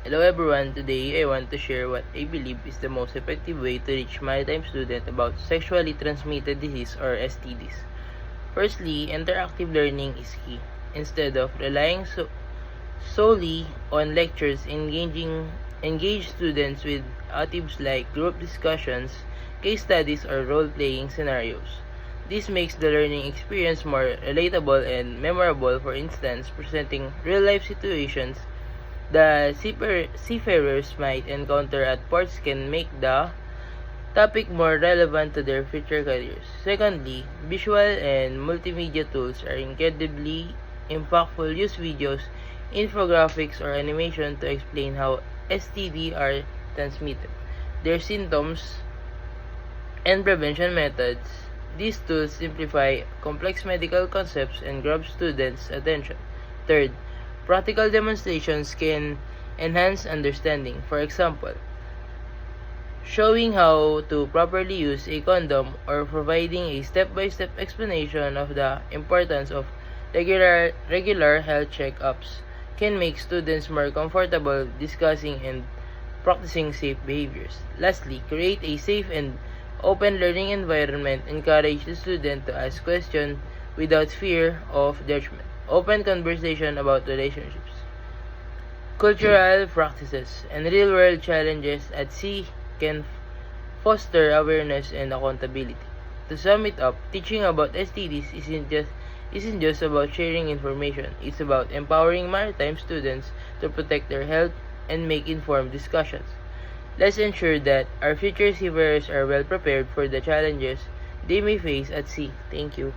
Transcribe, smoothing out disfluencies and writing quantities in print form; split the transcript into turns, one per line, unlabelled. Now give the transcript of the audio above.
Hello everyone, today I want to share what I believe is the most effective way to reach maritime students about sexually transmitted disease or STDs. Firstly, interactive learning is key. Instead of relying solely on lectures, engage students with activities like group discussions, case studies, or role-playing scenarios. This makes the learning experience more relatable and memorable. For instance, presenting real-life situations the seafarers might encounter at ports can make the topic more relevant to their future careers. Secondly, visual and multimedia tools are incredibly impactful. Use videos, infographics, or animation to explain how STD are transmitted, their symptoms, and prevention methods. These tools simplify complex medical concepts and grab students' attention. Third, practical demonstrations can enhance understanding. For example, showing how to properly use a condom or providing a step-by-step explanation of the importance of regular health checkups can make students more comfortable discussing and practicing safe behaviors. Lastly, create a safe and open learning environment. Encourage the student to ask questions without fear of judgment. Open conversation about relationships, cultural practices, and real-world challenges at sea can foster awareness and accountability. To sum it up, teaching about STDs isn't just about sharing information. It's about empowering maritime students to protect their health and make informed discussions. Let's ensure that our future seafarers are well prepared for the challenges they may face at sea. Thank you.